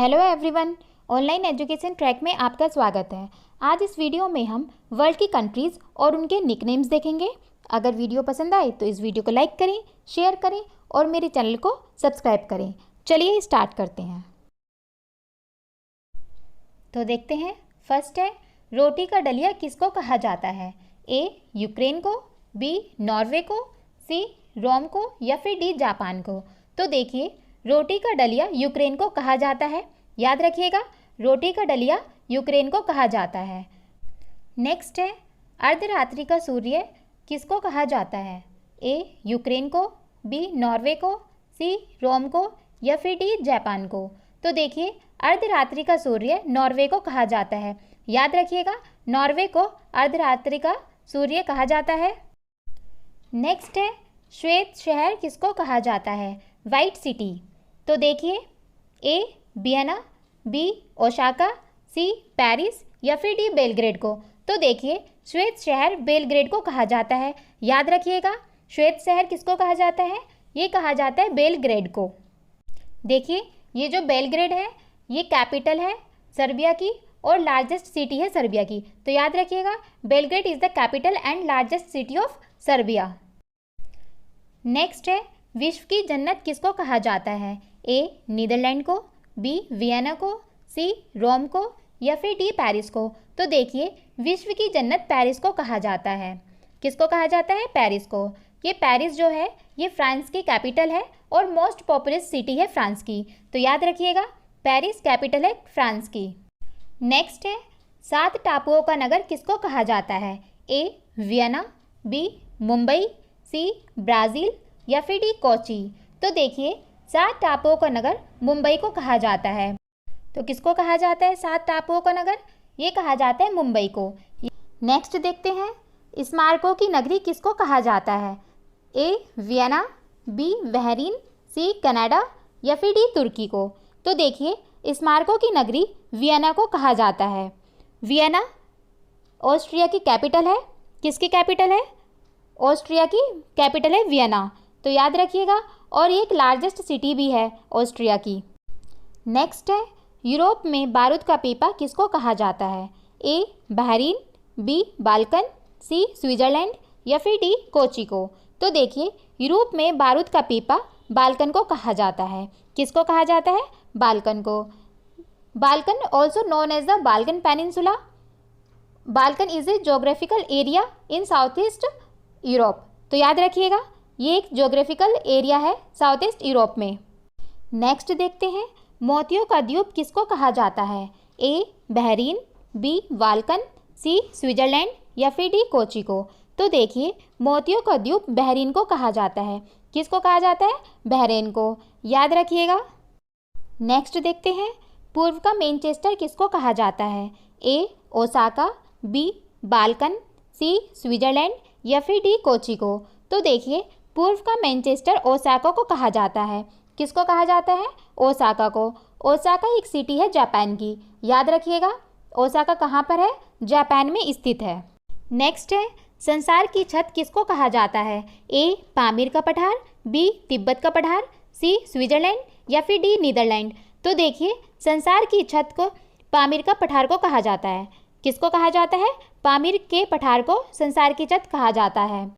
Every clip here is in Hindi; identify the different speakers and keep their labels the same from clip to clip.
Speaker 1: Hello everyone, online education track में आपका स्वागत है। आज इस वीडियो में हम वर्ल्ड की कंट्रीज़ और उनके निकनेम्स देखेंगे। अगर वीडियो पसंद आए तो इस वीडियो को लाइक करें, शेयर करें और मेरे चैनल को सब्सक्राइब करें। चलिए स्टार्ट करते हैं। तो देखते हैं। फर्स्ट है, रोटी का डलिया किसको कहा जाता है? ए यूक्रेन को, बी नॉर्वे को, सी रोम को या फिर डी जापान को। तो देखिए, रोटी का डलिया यूक्रेन को कहा जाता है। याद रखिएगा, रोटी का डलिया यूक्रेन को कहा जाता है। नेक्स्ट है, अर्धरात्रि का सूर्य किसको कहा जाता है? ए यूक्रेन को, बी नॉर्वे को, सी रोम को या फिर डी जापान को। तो देखिए, अर्धरात्रि का सूर्य नॉर्वे को कहा जाता है। याद रखिएगा, नॉर्वे को अर्धरात्रि का सूर्य कहा जाता है। नेक्स्ट है, श्वेत शहर किसको कहा जाता है? White city. तो देखिए, A Vienna, B Osaka, C Paris या फिर डी बेलग्रेड को। तो देखिए, श्वेत शहर बेलग्रेड को कहा जाता है। याद रखिएगा, श्वेत शहर किसको कहा जाता है? ये कहा जाता है बेलग्रेड को। देखिए, ये जो बेलग्रेड है ये कैपिटल है सर्बिया की और लार्जेस्ट सिटी है सर्बिया की। तो याद रखिएगा, Belgrade is the capital and largest city of Serbia. Next है, विश्व की जन्नत किसको कहा जाता है? ए नीदरलैंड को, बी वियना को, सी रोम को या फिर डी पेरिस को। तो देखिए, विश्व की जन्नत पेरिस को कहा जाता है। किसको कहा जाता है? पेरिस को। ये पेरिस जो है ये फ्रांस की कैपिटल है और मोस्ट पॉपुलस सिटी है फ्रांस की। तो याद रखिएगा, पेरिस कैपिटल है फ्रांस की। नेक्स्ट है, 7 टापुओं का नगर किसको कहा जाता है? A Vienna, B Mumbai, C Brazil या फिर डी कोची। तो देखिए, 7 टापुओं का नगर मुंबई को कहा जाता है। तो किसको कहा जाता है 7 टापुओं का नगर? ये कहा जाता है मुंबई को। नेक्स्ट देखते हैं, स्मारकों की नगरी किसको कहा जाता है? A Vienna, B Bahrain, C Canada या फिर डी तुर्की को। तो देखिए, स्मारकों की नगरी वियना को कहा जाता है। वियना ऑस्ट्रिया की कैपिटल है। किसकी कैपिटल है? ऑस्ट्रिया की कैपिटल है वियना। तो याद रखिएगा, और ये एक लार्जेस्ट सिटी भी है ऑस्ट्रिया की। नेक्स्ट है, यूरोप में बारूद का पीपा किसको कहा जाता है? A Bahrain, B Balkan, C Switzerland या फिर डी कोची को। तो देखिए, यूरोप में बारूद का पीपा बाल्कन को कहा जाता है। किसको कहा जाता है? बाल्कन को। Balkan also known as the Balkan peninsula. Balkan is a geographical area in south east Europe. तो याद रखिएगा, ये एक जोग्राफिकल एरिया है साउथ ईस्ट यूरोप में। नेक्स्ट देखते हैं, मोतियों का द्वीप किसको कहा जाता है? A Bahrain, B Balkan, C Switzerland या फिर डी कोची को। तो देखिए, मोतियों का द्वीप बहरीन को कहा जाता है। किसको कहा जाता है? बहरीन को। याद रखिएगा। नेक्स्ट देखते हैं, पूर्व का मैनचेस्टर किसको कहा जाता है? ए Osaka, B Balkan, C Switzerland या फिर डी कोची को। तो देखिए, पूर्व का मैनचेस्टर ओसाका को कहा जाता है। किसको कहा जाता है? ओसाका को। ओसाका एक सिटी है जापान की। याद रखिएगा, ओसाका कहाँ पर है? जापान में स्थित है। नेक्स्ट है, संसार की छत किसको कहा जाता है? ए पामीर का पठार, बी तिब्बत का पठार, सी स्विट्ज़रलैंड या फिर डी नीदरलैंड। तो देखिए, संसार की छत को पामीर का पठार को कहा जाता है। किसको कहा जाता है? पामीर के पठार को संसार की छत कहा जाता है।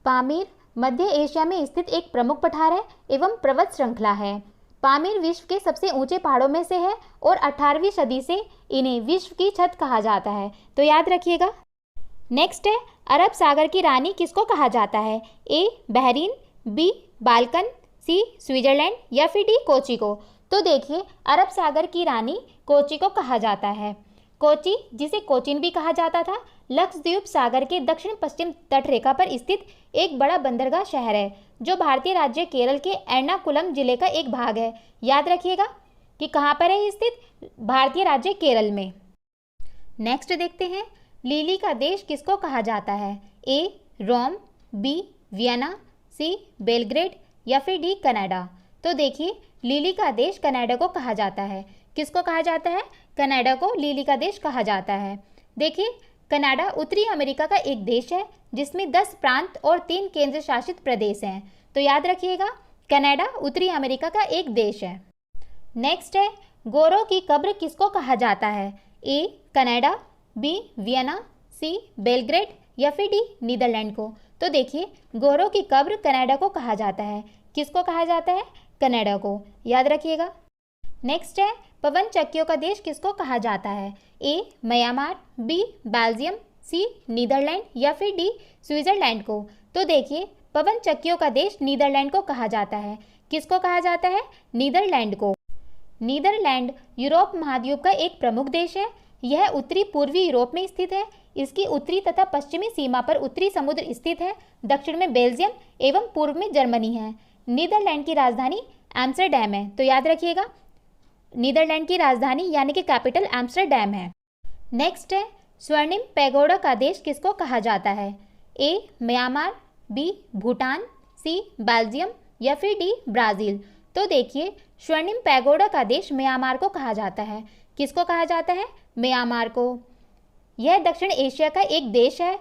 Speaker 1: पामीर मध्य एशिया में स्थित एक प्रमुख पठार है एवं पर्वत श्रृंखला है। पामीर विश्व के सबसे ऊंचे पहाड़ों में से है और 18वीं सदी से इन्हें विश्व की छत कहा जाता है। तो याद रखिएगा। नेक्स्ट है, अरब सागर की रानी किसको कहा जाता है? A Bahrain, B Balkan, C Switzerland या फिर डी कोची को। तो देखिए, अरब सागर की रानी कोची को कहा जाता है। कोची, जिसे कोचिन भी कहा जाता था, लक्षद्वीप सागर के दक्षिण पश्चिम तटरेखा पर स्थित एक बड़ा बंदरगाह शहर है जो भारतीय राज्य केरल के एर्नाकुलम जिले का एक भाग है। याद रखिएगा कि कहाँ पर है स्थित? भारतीय राज्य केरल में। नेक्स्ट देखते हैं, लिली का देश किसको कहा जाता है? ए रोम, बी वियना, सी बेलग्रेड या फिर डी कनाडा। तो देखिए, लिली का देश कनाडा को कहा जाता है। किसको कहा जाता है? कनाडा को लिली का देश कहा जाता है। देखिए, कनाडा उत्तरी अमेरिका का एक देश है जिसमें 10 प्रांत और 3 केंद्र शासित प्रदेश हैं। तो याद रखिएगा, कनाडा उत्तरी अमेरिका का एक देश है। नेक्स्ट है, गोरों की कब्र किसको कहा जाता है? A Canada, B Vienna, C Belgrade या फिर डी नीदरलैंड को। तो देखिए, गोरों की कब्र कनाडा को कहा जाता है। किसको कहा जाता है? कनाडा को, याद रखिएगा। नेक्स्ट है, पवन चक्कियों का देश किसको कहा जाता है? ए म्यांमार, बी बेल्जियम, सी नीदरलैंड या फिर डी स्विट्जरलैंड को। तो देखिए, पवन चक्कियों का देश नीदरलैंड को कहा जाता है। किसको कहा जाता है? नीदरलैंड को। नीदरलैंड यूरोप महाद्वीप का एक प्रमुख देश है। यह उत्तरी पूर्वी यूरोप में स्थित है। इसकी उत्तरी तथा पश्चिमी सीमा पर उत्तरी समुद्र स्थित है। दक्षिण में बेल्जियम एवं पूर्व में जर्मनी है। नीदरलैंड की राजधानी एम्स्टरडैम है। तो याद रखिएगा, नीदरलैंड की राजधानी यानी कि कैपिटल एम्स्टरडैम है। नेक्स्ट है, स्वर्णिम पैगोडा का देश किसको कहा जाता है? ए म्यांमार, बी भूटान, सी बेल्जियम या फिर डी ब्राज़ील। तो देखिए, स्वर्णिम पैगोडा का देश म्यांमार को कहा जाता है। किसको कहा जाता है? म्यांमार को। यह दक्षिण एशिया का एक देश है।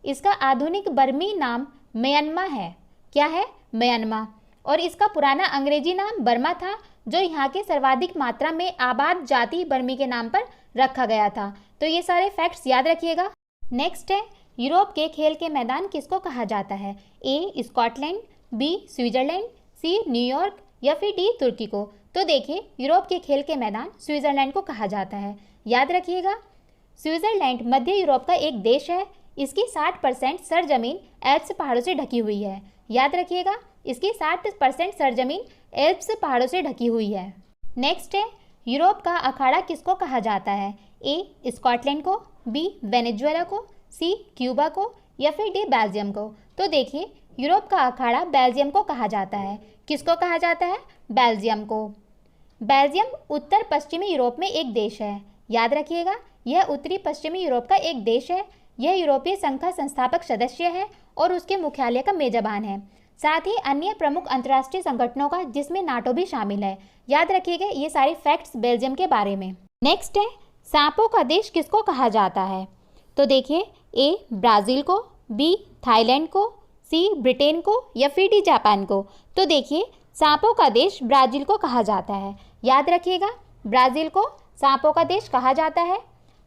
Speaker 1: इसका आधुनिक बर्मी नाम म्यांमा है। क्या है? म्यांमा। और इसका पुराना अंग्रेजी नाम बर्मा था, जो यहाँ के सर्वाधिक मात्रा में आबाद जाति बर्मी के नाम पर रखा गया था। तो ये सारे फैक्ट्स याद रखिएगा। नेक्स्ट है, यूरोप के खेल के मैदान किसको कहा जाता है? A Scotland, B Switzerland, C New York या फिर डी तुर्की को। तो देखिए, यूरोप के खेल के मैदान स्विट्जरलैंड को कहा जाता है। याद रखिएगा, स्विट्जरलैंड मध्य यूरोप का एक देश है। इसकी 60% सरजमीन एल्प्स पहाड़ों से ढकी हुई है। याद रखिएगा, इसकी 60% सरजमीन एल्प्स पहाड़ों से ढकी हुई है। नेक्स्ट है, यूरोप का अखाड़ा किसको कहा जाता है? ए स्कॉटलैंड को, बी वेनेजुएला को, सी क्यूबा को या फिर डी बेल्जियम को। तो देखिए, यूरोप का अखाड़ा बेल्जियम को कहा जाता है। किसको कहा जाता है? बेल्जियम को। बेल्जियम उत्तर पश्चिमी यूरोप में एक देश है। याद रखिएगा, यह उत्तरी पश्चिमी यूरोप का एक देश है। यह यूरोपीय संघ का संस्थापक सदस्य है और उसके मुख्यालय का मेजबान है। साथ ही अन्य प्रमुख अंतर्राष्ट्रीय संगठनों का, जिसमें नाटो भी शामिल है। याद रखिएगा ये सारे फैक्ट्स बेल्जियम के बारे में। नेक्स्ट है, सांपों का देश किसको कहा जाता है? तो देखिए, ए ब्राज़ील को, बी थाईलैंड को, सी ब्रिटेन को या फिर डी जापान को। तो देखिए, सांपों का देश ब्राज़ील को कहा जाता है। याद रखिएगा, ब्राज़ील को सांपों का देश कहा जाता है।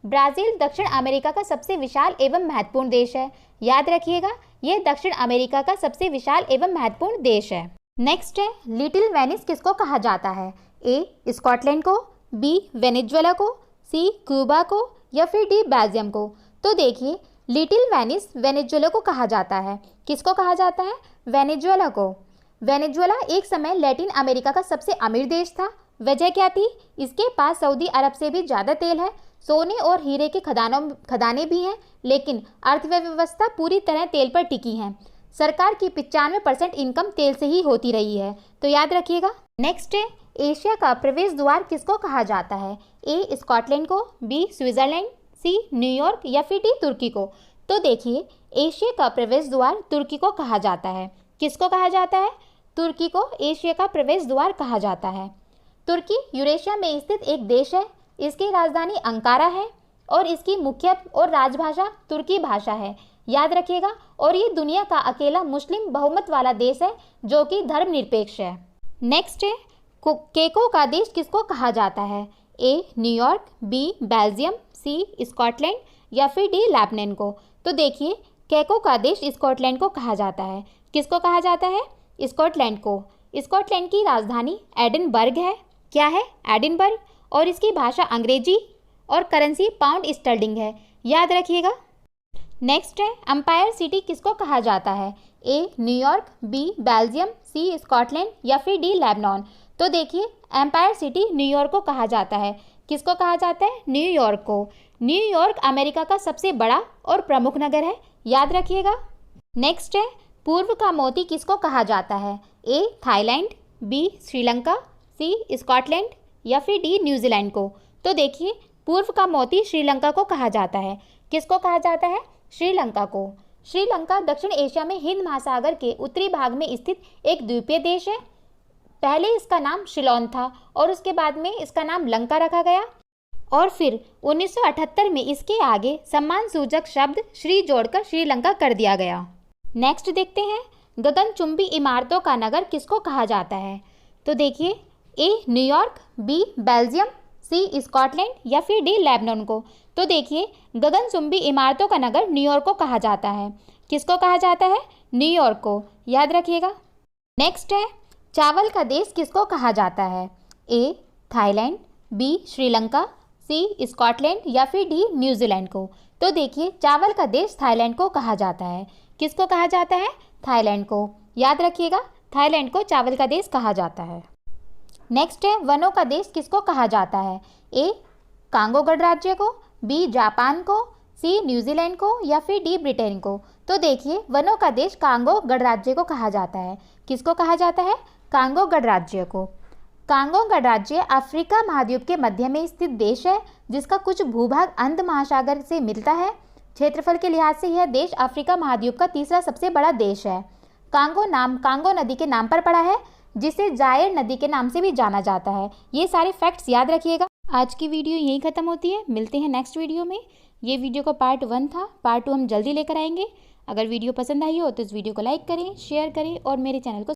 Speaker 1: ब्राज़ील दक्षिण अमेरिका का सबसे विशाल एवं महत्वपूर्ण देश है। याद रखिएगा, यह दक्षिण अमेरिका का सबसे विशाल एवं महत्वपूर्ण देश है। नेक्स्ट है, लिटिल वेनिस किसको कहा जाता है? ए स्कॉटलैंड को, बी वेनेजुएला को, सी क्यूबा को या फिर डी बेल्जियम को। तो देखिए, लिटिल वेनिस वेनेजुएला को कहा जाता है। किसको कहा जाता है? वेनेजुएला को। वेनेजुएला एक समय लैटिन अमेरिका का सबसे अमीर देश था। वजह क्या थी? इसके पास सऊदी अरब से भी ज़्यादा तेल है, सोने और हीरे के खदाने भी हैं, लेकिन अर्थव्यवस्था पूरी तरह तेल पर टिकी है। सरकार की 95% इनकम तेल से ही होती रही है। तो याद रखिएगा। नेक्स्ट है, एशिया का प्रवेश द्वार किसको कहा जाता है? ए स्कॉटलैंड को, बी स्विट्जरलैंड, सी न्यूयॉर्क या फिर डी तुर्की को। तो देखिए, एशिया का प्रवेश द्वार तुर्की को कहा जाता है। किसको कहा जाता है? तुर्की को एशिया का प्रवेश द्वार कहा जाता है। तुर्की यूरेशिया में स्थित एक देश है। इसकी राजधानी अंकारा है और इसकी मुख्य और राजभाषा तुर्की भाषा है। याद रखिएगा, और ये दुनिया का अकेला मुस्लिम बहुमत वाला देश है जो कि धर्मनिरपेक्ष है। नेक्स्ट है, केको का देश किसको कहा जाता है? ए न्यूयॉर्क, बी बेल्जियम, सी स्कॉटलैंड या फिर डी लेबनान को। तो देखिए, केको का देश स्कॉटलैंड को कहा जाता है। किसको कहा जाता है? स्कॉटलैंड को। स्कॉटलैंड की राजधानी एडिनबर्ग है। क्या है? एडिनबर्ग। और इसकी भाषा अंग्रेजी और करेंसी पाउंड स्टर्लिंग है। याद रखिएगा। नेक्स्ट है, एम्पायर सिटी किसको कहा जाता है? ए न्यूयॉर्क, बी बेल्जियम, सी स्कॉटलैंड या फिर डी लेबनान। तो देखिए, एम्पायर सिटी न्यूयॉर्क को कहा जाता है। किसको कहा जाता है? न्यूयॉर्क को। न्यूयॉर्क अमेरिका का सबसे बड़ा और प्रमुख नगर है। याद रखिएगा। नेक्स्ट है, पूर्व का मोती किसको कहा जाता है? A Thailand, B Sri Lanka, C Scotland या फिर डी न्यूजीलैंड को। तो देखिए, पूर्व का मोती श्रीलंका को कहा जाता है। किसको कहा जाता है? श्रीलंका को। श्रीलंका दक्षिण एशिया में हिंद महासागर के उत्तरी भाग में स्थित एक द्वीपीय देश है। पहले इसका नाम शिलोन था और उसके बाद में इसका नाम लंका रखा गया और फिर 1978 में इसके आगे सम्मान सूचक शब्द श्री जोड़कर श्रीलंका कर दिया गया। नेक्स्ट देखते हैं, गगनचुंबी इमारतों का नगर किसको कहा जाता है? तो देखिए, ए न्यूयॉर्क, बी बेल्जियम, सी स्कॉटलैंड या फिर डी लेबनान को। तो देखिए, गगनचुंबी इमारतों का नगर न्यूयॉर्क को कहा जाता है। किसको कहा जाता है? न्यूयॉर्क को, याद रखिएगा। नेक्स्ट है, चावल का देश किसको कहा जाता है? A Thailand, B Sri Lanka, C Scotland या फिर डी न्यूजीलैंड को। तो देखिए, चावल का देश थाईलैंड को कहा जाता है। किसको कहा जाता है? थाईलैंड को, याद रखिएगा, थाईलैंड को चावल का देश कहा जाता है। नेक्स्ट है, वनों का देश किसको कहा जाता है? ए कांगो गणराज्य को, बी जापान को, सी न्यूजीलैंड को या फिर डी ब्रिटेन को। तो देखिए, वनों का देश कांगो गणराज्य को कहा जाता है। किसको कहा जाता है? कांगो गणराज्य को। कांगो गणराज्य अफ्रीका महाद्वीप के मध्य में स्थित देश है, जिसका कुछ भूभाग अंध महासागर से मिलता है। क्षेत्रफल के लिहाज से यह देश अफ्रीका महाद्वीप का तीसरा सबसे बड़ा देश है। कांगो नाम कांगो नदी के नाम पर पड़ा है, जिसे जायर नदी के नाम से भी जाना जाता है। ये सारे फैक्ट्स याद रखिएगा। आज की वीडियो यहीं ख़त्म होती है, मिलते हैं नेक्स्ट वीडियो में। ये वीडियो का पार्ट 1 था, पार्ट 2 हम जल्दी लेकर आएंगे। अगर वीडियो पसंद आई हो तो इस वीडियो को लाइक करें, शेयर करें और मेरे चैनल को